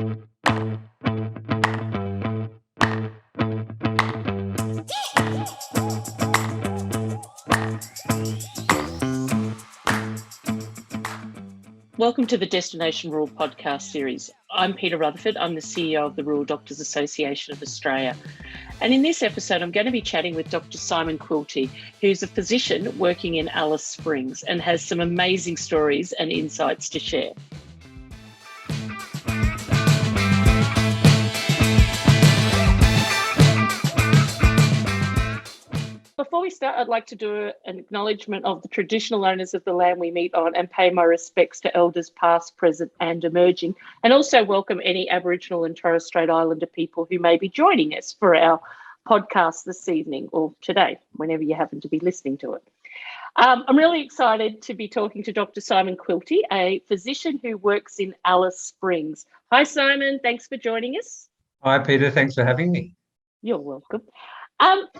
Welcome to the Destination Rural podcast series. I'm Peter Rutherford. I'm the CEO of the Rural Doctors Association of Australia. And in this episode, I'm going to be chatting with Dr. Simon Quilty, who's a physician working in Alice Springs and has some amazing stories and insights to share. Before we start, I'd like to do an acknowledgement of the traditional owners of the land we meet on and pay my respects to elders past, present and emerging, and also welcome any Aboriginal and Torres Strait Islander people who may be joining us for our podcast this evening or today, whenever you happen to be listening to it. I'm really excited to be talking to Dr. Simon Quilty, a physician who works in Alice Springs. Hi, Simon. Thanks for joining us. Hi, Peter. Thanks for having me. You're welcome.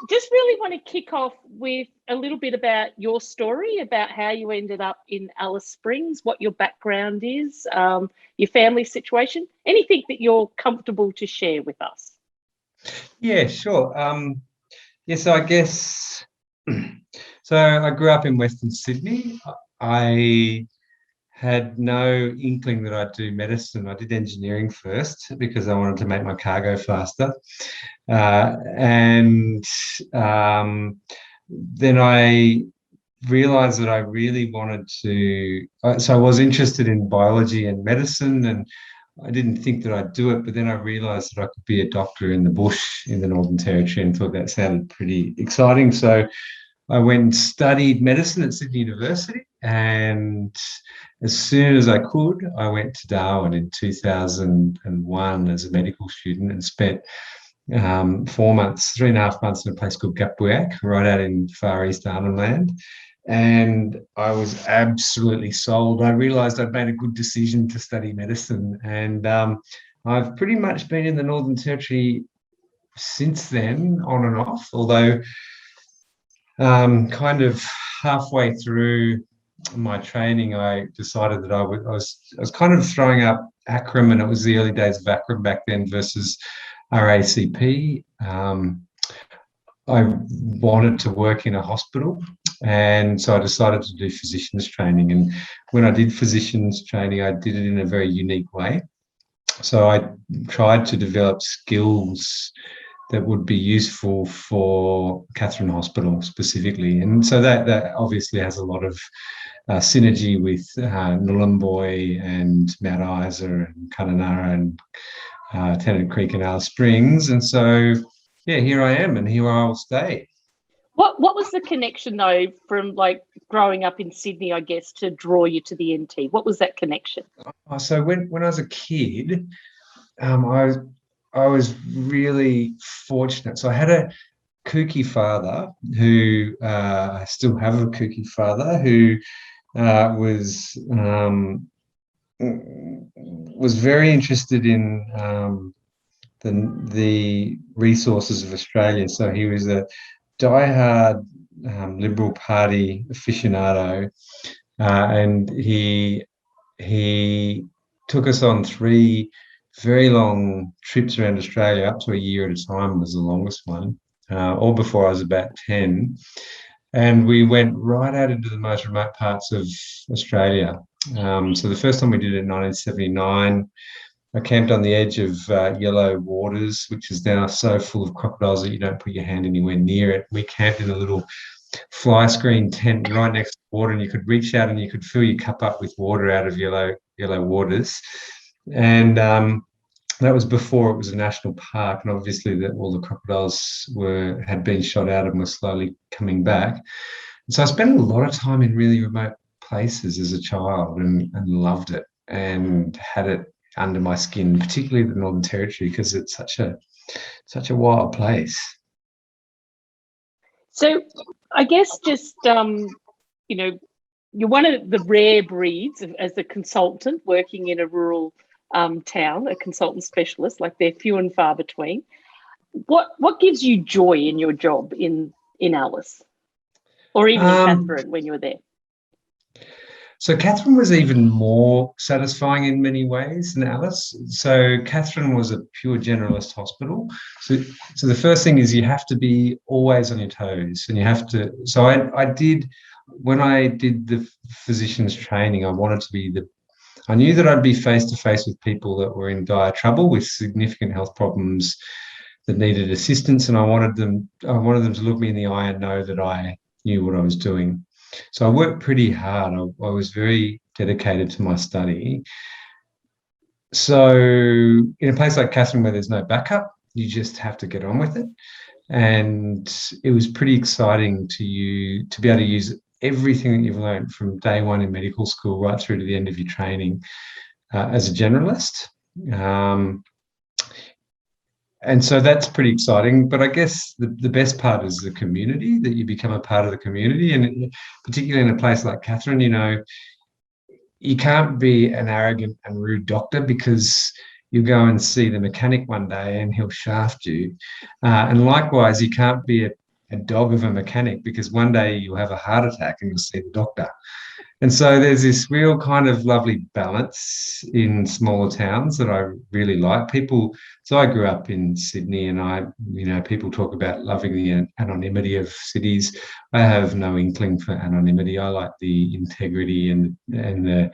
Just really want to kick off with a little bit about your story, about how you ended up in Alice Springs, what your background is, your family situation, anything that you're comfortable to share with us. Yeah, sure. So I guess, so I grew up in Western Sydney. I had no inkling that I'd do medicine. I did engineering first because I wanted to make my car go faster. And then I realized that I really wanted to, so I was interested in biology and medicine, and I didn't think that I'd do it, but then I realized that I could be a doctor in the bush in the Northern Territory and thought that sounded pretty exciting. So I went and studied medicine at Sydney University, and as soon as I could, I went to Darwin in 2001 as a medical student and spent 4 months, 3.5 months in a place called Gapwiak, right out in Far East Arnhem Land. And I was absolutely sold. I realised I'd made a good decision to study medicine. And I've pretty much been in the Northern Territory since then, on and off, although kind of halfway through my training, I decided that I was kind of throwing up ACRIM, and it was the early days of ACRIM back then versus RACP. I wanted to work in a hospital, and so I decided to do physician's training. And when I did physician's training, I did it in a very unique way. So I tried to develop skills that would be useful for Katherine Hospital specifically. And so that obviously has a lot of synergy with Nhulunbuy and Mount Isa and Kununurra and Tennant Creek and Alice Springs. And so, yeah, here I am, and here I'll stay. What was the connection, though, from like growing up in Sydney, I guess, to draw you to the NT? What was that connection? So when I was a kid, I was really fortunate. So I had a kooky father who, I still have a kooky father who was very interested in the resources of Australia. So he was a diehard Liberal Party aficionado, and he took us on 3 very long trips around Australia, up to a year at a time was the longest one, all before I was about 10. And we went right out into the most remote parts of Australia. So the first time we did it in 1979, I camped on the edge of Yellow Waters, which is now so full of crocodiles that you don't put your hand anywhere near it. We camped in a little fly screen tent right next to the water, and you could reach out and you could fill your cup up with water out of Yellow Waters. And that was before it was a national park, and obviously that all the crocodiles had been shot out and were slowly coming back. And so I spent a lot of time in really remote places as a child and loved it and had it under my skin, particularly the Northern Territory, because it's such a wild place. So I guess just, you're one of the rare breeds as a consultant working in a rural town, a consultant specialist, like they're few and far between. What gives you joy in your job in Alice, or even in Katherine when you were there? So Katherine was even more satisfying in many ways than Alice. So Katherine was a pure generalist hospital. So the first thing is you have to be always on your toes, and you have to. So I did when I did the physician's training. I knew that I'd be face to face with people that were in dire trouble with significant health problems that needed assistance, and I wanted them to look me in the eye and know that I knew what I was doing. So I worked pretty hard. I was very dedicated to my study. So in a place like Katherine where there's no backup, you just have to get on with it. And it was pretty exciting to be able to use everything that you've learned from day one in medical school right through to the end of your training as a generalist. And so that's pretty exciting. But I guess the best part is the community, that you become a part of the community. And particularly in a place like Katherine, you can't be an arrogant and rude doctor, because you go and see the mechanic one day and he'll shaft you. And likewise, you can't be a dog of a mechanic, because one day you'll have a heart attack and you'll see the doctor. And so there's this real kind of lovely balance in smaller towns that I really like. So I grew up in Sydney, and people talk about loving the anonymity of cities. I have no inkling for anonymity. I like the integrity and the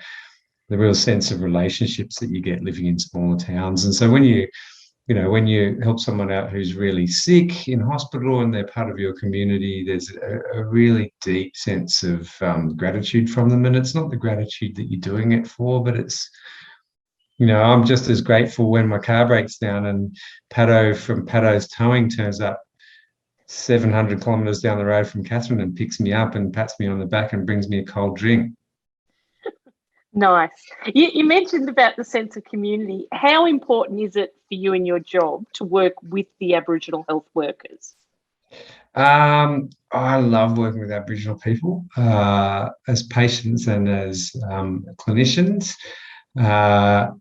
real sense of relationships that you get living in smaller towns. And so when you help someone out who's really sick in hospital and they're part of your community, there's a really deep sense of gratitude from them. And it's not the gratitude that you're doing it for, but it's, I'm just as grateful when my car breaks down and Pato from Pato's Towing turns up 700 kilometres down the road from Katherine and picks me up and pats me on the back and brings me a cold drink. Nice. You mentioned about the sense of community. How important is it for you in your job to work with the Aboriginal health workers? I love working with Aboriginal people as patients and as clinicians. And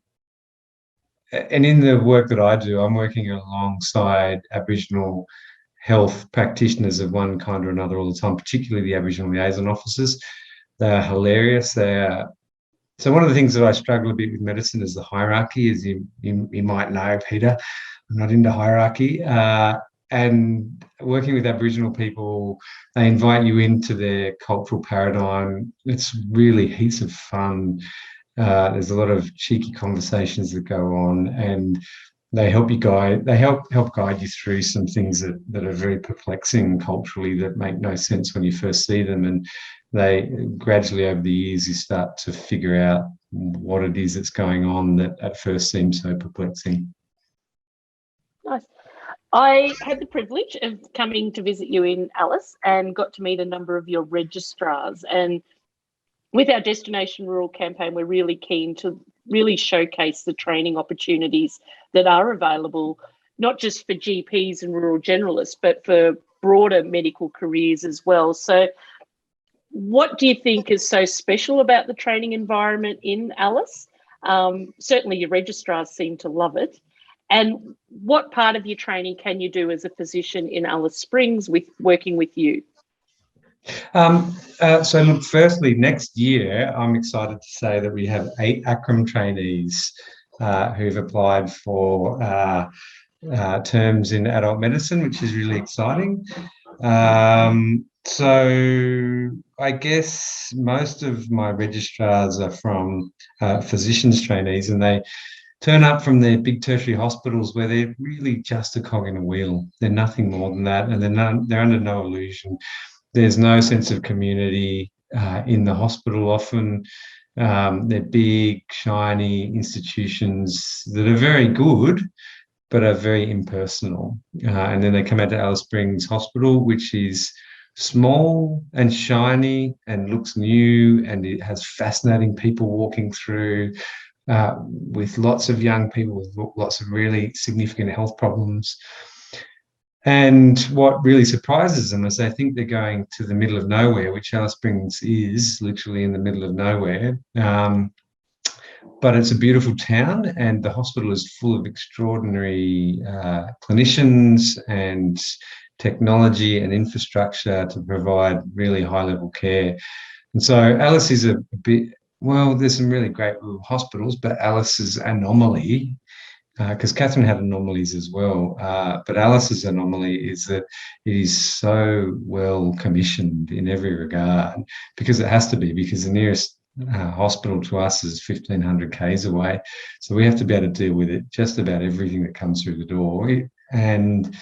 in the work that I do, I'm working alongside Aboriginal health practitioners of one kind or another all the time, particularly the Aboriginal liaison officers. They're hilarious. So one of the things that I struggle a bit with medicine is the hierarchy, as you might know, Peter. I'm not into hierarchy. And working with Aboriginal people, they invite you into their cultural paradigm. It's really heaps of fun. There's a lot of cheeky conversations that go on, and they help guide you through some things that are very perplexing culturally, that make no sense when you first see them. And they gradually, over the years, you start to figure out what it is that's going on that at first seems so perplexing. Nice. I had the privilege of coming to visit you in Alice and got to meet a number of your registrars. And with our Destination Rural campaign, we're really keen to really showcase the training opportunities that are available, not just for GPs and rural generalists, but for broader medical careers as well. So what do you think is so special about the training environment in Alice? Certainly your registrars seem to love it. And what part of your training can you do as a physician in Alice Springs with working with you? So look, firstly, next year, I'm excited to say that we have 8 ACRM trainees who've applied for terms in adult medicine, which is really exciting. So I guess most of my registrars are from physicians trainees, and they turn up from their big tertiary hospitals where they're really just a cog in a wheel. They're nothing more than that, and they're under no illusion. There's no sense of community in the hospital often. They're big, shiny institutions that are very good, but are very impersonal. And then they come out to Alice Springs Hospital, which is small and shiny and looks new, and it has fascinating people walking through with lots of young people with lots of really significant health problems. And what really surprises them is they think they're going to the middle of nowhere, which Alice Springs is literally in the middle of nowhere. But it's a beautiful town, and the hospital is full of extraordinary clinicians and technology and infrastructure to provide really high-level care. And so Alice is a bit, well, there's some really great rural hospitals, but Alice's anomaly, because Katherine had anomalies as well, but Alice's anomaly is that it is so well commissioned in every regard, because it has to be, because the nearest hospital to us is 1,500 k's away. So we have to be able to deal with it, just about everything that comes through the door. And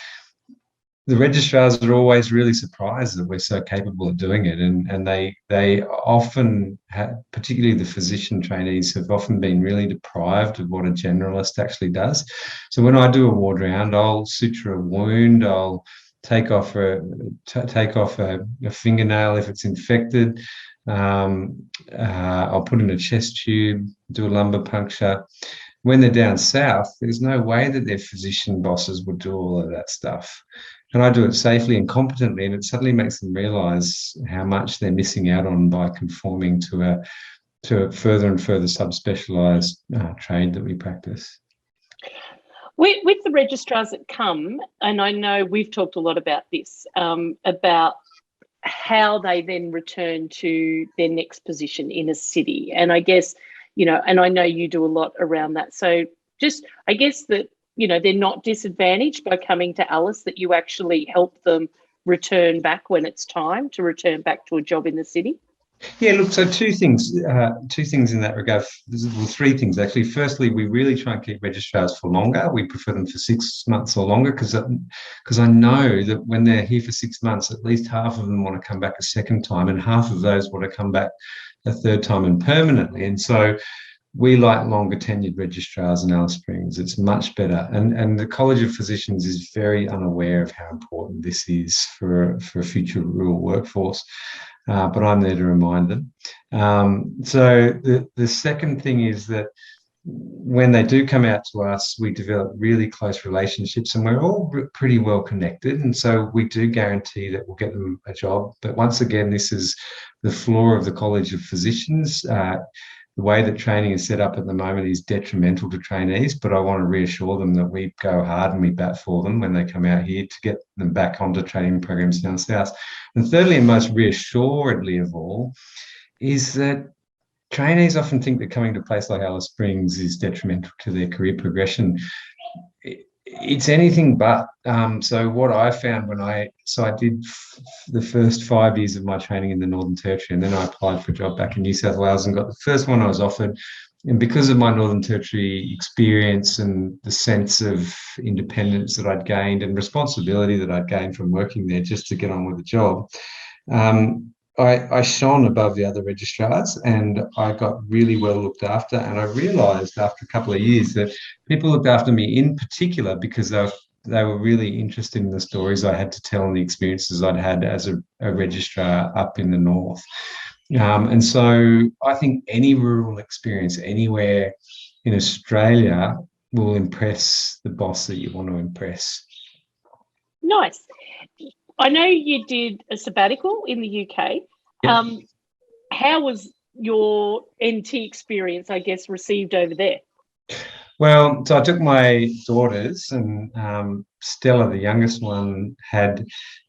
the registrars are always really surprised that we're so capable of doing it, and they often have, particularly the physician trainees, have often been really deprived of what a generalist actually does. So when I do a ward round, I'll suture a wound, I'll take off a fingernail if it's infected, I'll put in a chest tube, do a lumbar puncture. When they're down south, there's no way that their physician bosses would do all of that stuff. And I do it safely and competently, and it suddenly makes them realise how much they're missing out on by conforming to a further and further subspecialised trade that we practice. With the registrars that come, and I know we've talked a lot about this, about how they then return to their next position in a city. And I guess, and I know you do a lot around that. So just, I guess that, they're not disadvantaged by coming to Alice, that you actually help them return back when it's time to return back to a job in the city? Yeah, look, so two things in that regard. Well, three things, actually. Firstly, we really try and keep registrars for longer. We prefer them for 6 months or longer, because I know that when they're here for 6 months, at least half of them want to come back a second time, and half of those want to come back a third time and permanently. And so we like longer tenured registrars in Alice Springs. It's much better. And the College of Physicians is very unaware of how important this is for a future rural workforce. But I'm there to remind them. So the second thing is that when they do come out to us, we develop really close relationships, and we're all pretty well connected. And so we do guarantee that we'll get them a job. But once again, this is the flaw of the College of Physicians. The way that training is set up at the moment is detrimental to trainees, but I want to reassure them that we go hard and we bat for them when they come out here to get them back onto training programs down south. And thirdly, and most reassuredly of all, is that trainees often think that coming to a place like Alice Springs is detrimental to their career progression. It's anything but. So what I found I did the first 5 years of my training in the Northern Territory, and then I applied for a job back in New South Wales and got the first one I was offered. And because of my Northern Territory experience and the sense of independence that I'd gained and responsibility that I'd gained from working there just to get on with the job, I shone above the other registrars, and I got really well looked after. And I realised after a couple of years that people looked after me in particular because they were really interested in the stories I had to tell and the experiences I'd had as a registrar up in the north. And so I think any rural experience anywhere in Australia will impress the boss that you want to impress. Nice. I know you did a sabbatical in the UK. Yeah. How was your NT experience, I guess, received over there? Well, so I took my daughters, and Stella, the youngest one, had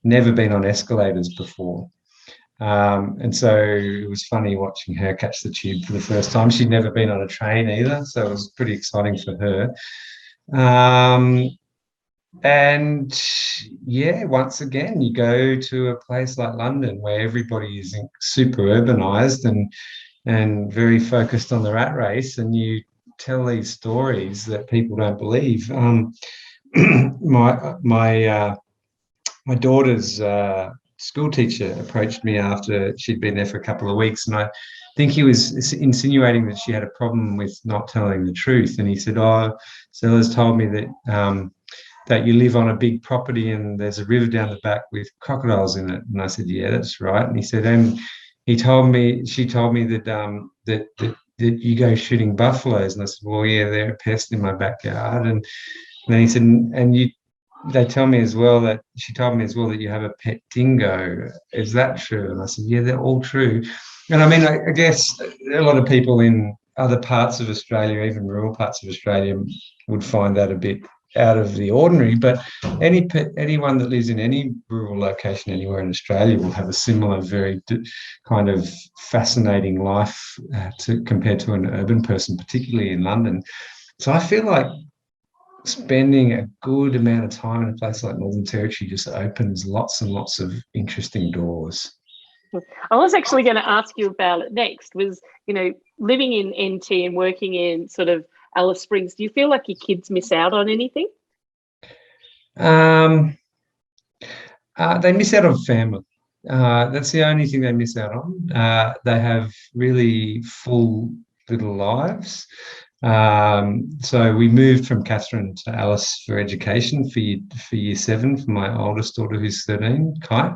never been on escalators before. And so it was funny watching her catch the tube for the first time. She'd never been on a train either, so it was pretty exciting for her. And yeah, once again, you go to a place like London where everybody is super urbanised and very focused on the rat race, and you tell these stories that people don't believe. My daughter's school teacher approached me after she'd been there for a couple of weeks, and I think he was insinuating that she had a problem with not telling the truth. And he said, "Oh, Stella's told me that you live on a big property and there's a river down the back with crocodiles in it." And I said, "Yeah, that's right." And he said, "And she told me that you go shooting buffaloes." And I said, "Well, yeah, they're a pest in my backyard." And then he said, "And they tell me as well that she told me as well that you have a pet dingo. Is that true?" And I said, "Yeah, they're all true." And I mean, I guess a lot of people in other parts of Australia, even rural parts of Australia, would find that a bit out of the ordinary, but anyone that lives in any rural location anywhere in Australia will have a similar, very kind of fascinating life compared to an urban person, particularly in London. So I feel like spending a good amount of time in a place like Northern Territory just opens lots and lots of interesting doors. I was actually going to ask you about it next, was, living in NT and working in sort of Alice Springs, do you feel like your kids miss out on anything? They miss out on family. That's the only thing they miss out on. They have really full little lives. So we moved from Katherine to Alice for education for year 7 for my oldest daughter, who's 13, Kai.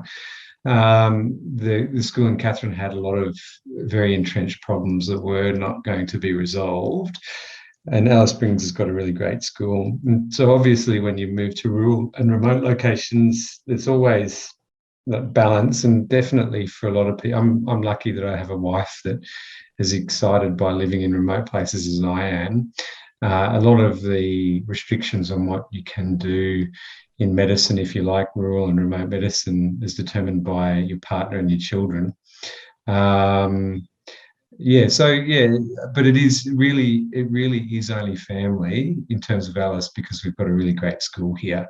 The school in Katherine had a lot of very entrenched problems that were not going to be resolved. And Alice Springs has got a really great school. And so obviously when you move to rural and remote locations, there's always that balance. And definitely for a lot of people, I'm lucky that I have a wife that is excited by living in remote places as I am. A lot of the restrictions on what you can do in medicine, if you like, rural and remote medicine, is determined by your partner and your children. But it really is only family in terms of Alice, because we've got a really great school here.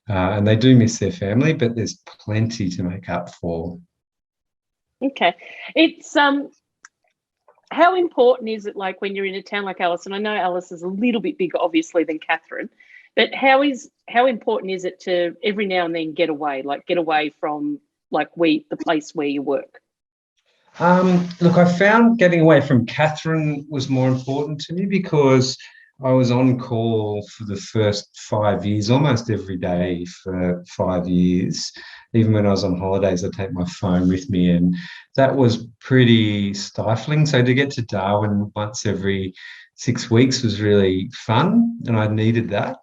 And they do miss their family, but there's plenty to make up for. Okay. It's how important is it, like, when you're in a town like Alice, and I know Alice is a little bit bigger obviously than Katherine, but how important is it to every now and then get away from the place where you work? Look, I found getting away from Katherine was more important to me because I was on call for the first 5 years, almost every day for 5 years. Even when I was on holidays, I'd take my phone with me, and that was pretty stifling. So to get to Darwin once every 6 weeks was really fun, and I needed that.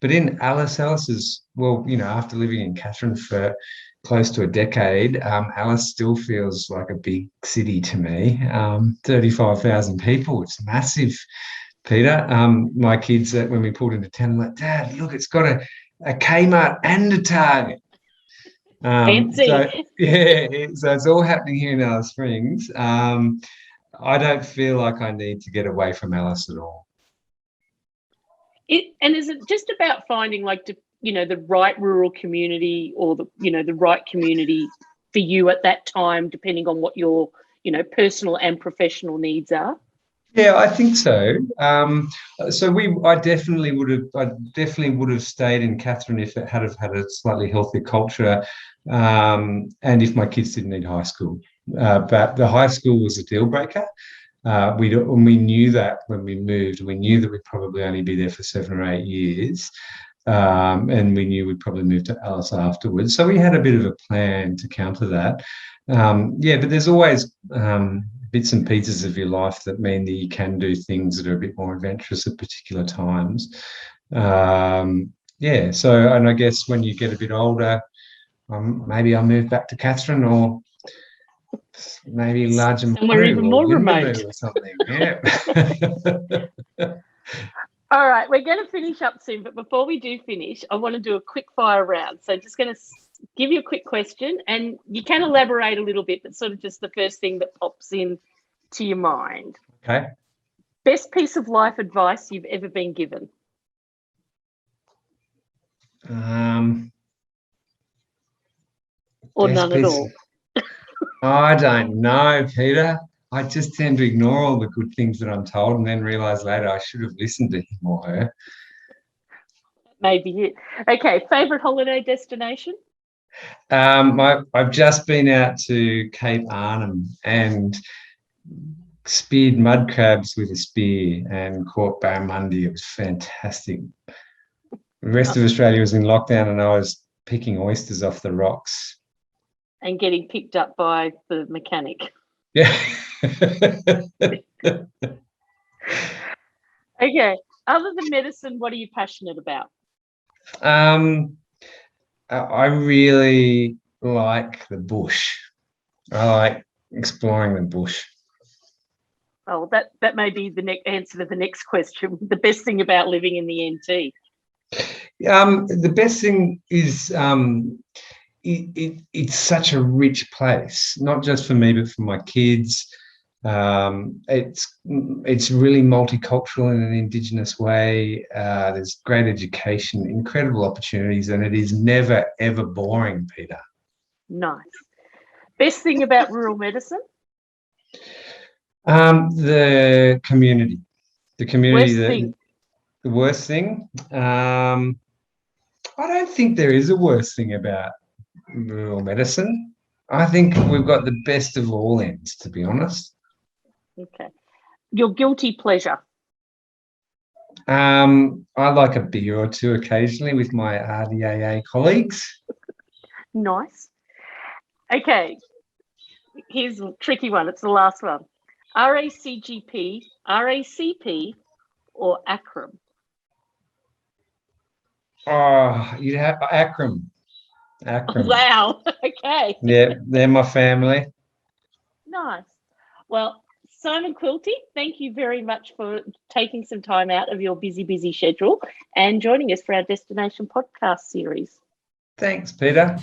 But in Alice is, well, after living in Katherine for close to a decade, Alice still feels like a big city to me. 35,000 people, it's massive, Peter. My kids, when we pulled into town, were like, Dad, look, it's got a Kmart and a Target. Fancy. So it's all happening here in Alice Springs. I don't feel like I need to get away from Alice at all. And is it just about finding the right rural community, or the right community for you at that time, depending on what your personal and professional needs are? Yeah, I think so. I definitely would have stayed in Katherine if it had a slightly healthier culture, and if my kids didn't need high school. But the high school was a deal breaker. We knew that when we moved. We knew that we'd probably only be there for 7 or 8 years, and we knew we'd probably move to Alice afterwards. So we had a bit of a plan to counter that. But there's always bits and pieces of your life that mean that you can do things that are a bit more adventurous at particular times. And I guess when you get a bit older, maybe I'll move back to Katherine, or maybe larger somewhere even more remote or something. Yeah. All right, we're going to finish up soon, but before we do finish, I want to do a quick fire round. So just going to give you a quick question, and you can elaborate a little bit, but sort of just the first thing that pops in to your mind. Okay. Best piece of life advice you've ever been given? Or none at all? I don't know, Peter. I just tend to ignore all the good things that I'm told and then realise later I should have listened to him or her. Maybe it. Okay, favourite holiday destination? I've just been out to Cape Arnhem and speared mud crabs with a spear and caught barramundi. It was fantastic. The rest of Australia was in lockdown and I was picking oysters off the rocks. And getting picked up by the mechanic. Yeah. Okay. Other than medicine, what are you passionate about? I really like the bush. I like exploring the bush. Oh, that may be the next answer to the next question. The best thing about living in the NT. The best thing is it's such a rich place, not just for me, but for my kids. It's really multicultural in an Indigenous way. There's great education, incredible opportunities, and it is never, ever boring, Peter. Nice. Best thing about rural medicine? The community. The community. Worst thing? The worst thing? I don't think there is a worst thing about rural medicine. I think we've got the best of all ends, to be honest. Okay. Your guilty pleasure? I like a beer or two occasionally with my RDAA colleagues. Nice. Okay. Here's a tricky one. It's the last one. RACGP, RACP, or ACRM? Oh, you'd have ACRM. ACRM. Wow. Okay. Yeah, they're my family. Nice. Well, Simon Quilty, thank you very much for taking some time out of your busy schedule and joining us for our Destination podcast series. Thanks, Peter.